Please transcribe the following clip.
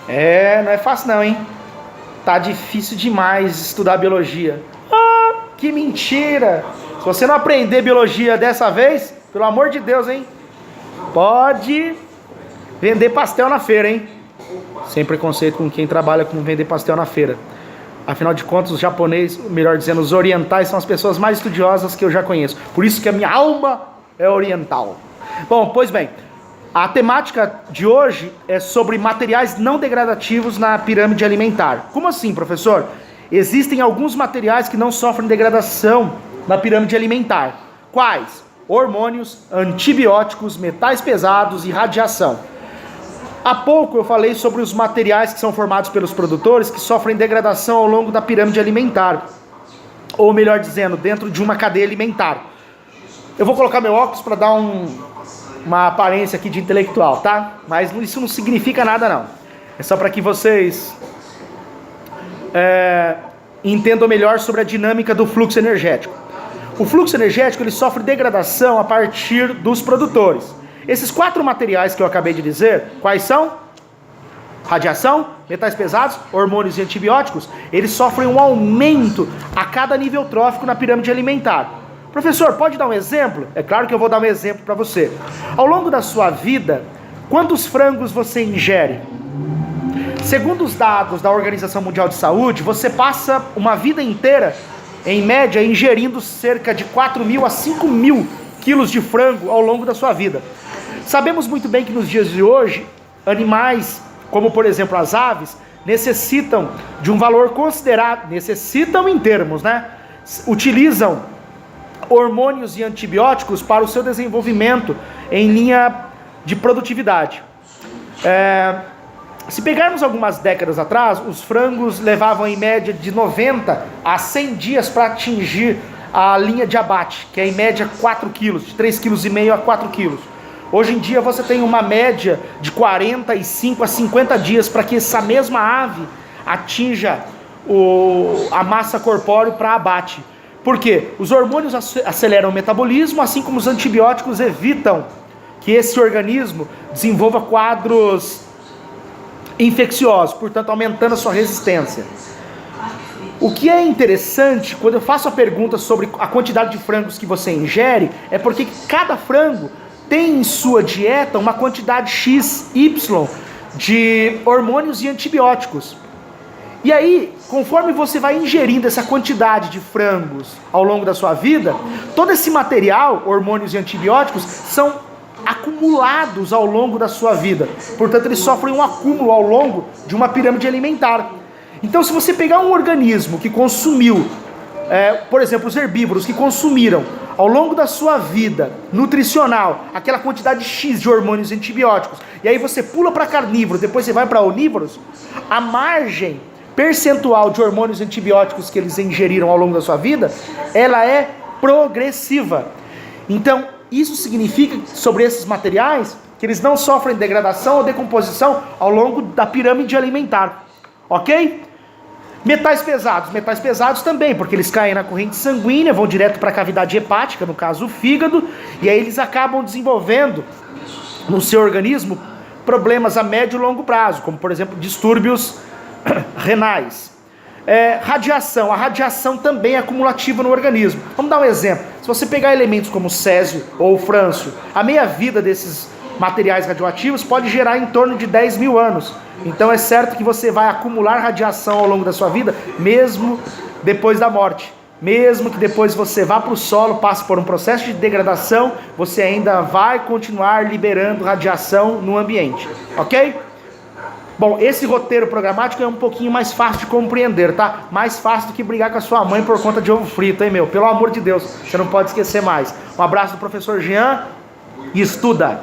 Não é fácil não, hein? Tá difícil demais estudar biologia. Que mentira! Se você não aprender biologia dessa vez, pelo amor de Deus, hein? Pode vender pastel na feira, hein? Sem preconceito com quem trabalha com vender pastel na feira. Afinal de contas, os japoneses, melhor dizendo, os orientais são as pessoas mais estudiosas que eu já conheço. Por isso que a minha alma é oriental. Bom, pois bem, a temática de hoje é sobre materiais não degradativos na pirâmide alimentar. Como assim, professor? Existem alguns materiais que não sofrem degradação na pirâmide alimentar. Quais? Hormônios, antibióticos, metais pesados e radiação. Há pouco eu falei sobre os materiais que são formados pelos produtores que sofrem degradação ao longo da pirâmide alimentar. Ou melhor dizendo, dentro de uma cadeia alimentar. Eu vou colocar meu óculos para dar uma aparência aqui de intelectual, tá? Mas isso não significa nada não. É só para que vocês entendam melhor sobre a dinâmica do fluxo energético. O fluxo energético ele sofre degradação a partir dos produtores. Esses 4 materiais que eu acabei de dizer, quais são? Radiação, metais pesados, hormônios e antibióticos, eles sofrem um aumento a cada nível trófico na pirâmide alimentar. Professor, pode dar um exemplo? É claro que eu vou dar um exemplo para você. Ao longo da sua vida, quantos frangos você ingere? Segundo os dados da Organização Mundial de Saúde, você passa uma vida inteira, em média, ingerindo cerca de 4.000 a 5.000 quilos de frango ao longo da sua vida. Sabemos muito bem que nos dias de hoje, animais, como por exemplo as aves, necessitam de um valor considerado, necessitam em termos, né? Utilizam hormônios e antibióticos para o seu desenvolvimento em linha de produtividade. Se pegarmos algumas décadas atrás, os frangos levavam em média de 90 a 100 dias para atingir a linha de abate, que é em média 4 quilos, de 3,5 kg a 4 quilos. Hoje em dia você tem uma média de 45 a 50 dias para que essa mesma ave atinja a massa corpórea para abate. Por quê? Os hormônios aceleram o metabolismo, assim como os antibióticos evitam que esse organismo desenvolva quadros infecciosos, portanto aumentando a sua resistência. O que é interessante, quando eu faço a pergunta sobre a quantidade de frangos que você ingere, é porque cada frango tem em sua dieta uma quantidade X, Y de hormônios e antibióticos. E aí, conforme você vai ingerindo essa quantidade de frangos ao longo da sua vida, todo esse material, hormônios e antibióticos, são acumulados ao longo da sua vida. Portanto, eles sofrem um acúmulo ao longo de uma pirâmide alimentar. Então, se você pegar um organismo que consumiu, por exemplo, os herbívoros que consumiram ao longo da sua vida nutricional aquela quantidade X de hormônios e antibióticos, e aí você pula para carnívoros, depois você vai para onívoros, a margem percentual de hormônios e antibióticos que eles ingeriram ao longo da sua vida, ela é progressiva. Então, isso significa sobre esses materiais que eles não sofrem degradação ou decomposição ao longo da pirâmide alimentar. Ok? Metais pesados também, porque eles caem na corrente sanguínea, vão direto para a cavidade hepática, no caso o fígado, e aí eles acabam desenvolvendo no seu organismo problemas a médio e longo prazo, como por exemplo distúrbios renais. Radiação, a radiação também é acumulativa no organismo. Vamos dar um exemplo. Se você pegar elementos como césio ou frâncio, a meia-vida desses materiais radioativos pode gerar em torno de 10.000 anos. Então é certo que você vai acumular radiação ao longo da sua vida, mesmo depois da morte. Mesmo que depois você vá para o solo, passe por um processo de degradação, você ainda vai continuar liberando radiação no ambiente. Ok? Bom, esse roteiro programático é um pouquinho mais fácil de compreender, tá? Mais fácil do que brigar com a sua mãe por conta de ovo frito, hein, meu? Pelo amor de Deus, você não pode esquecer mais. Um abraço do professor Jean e estuda!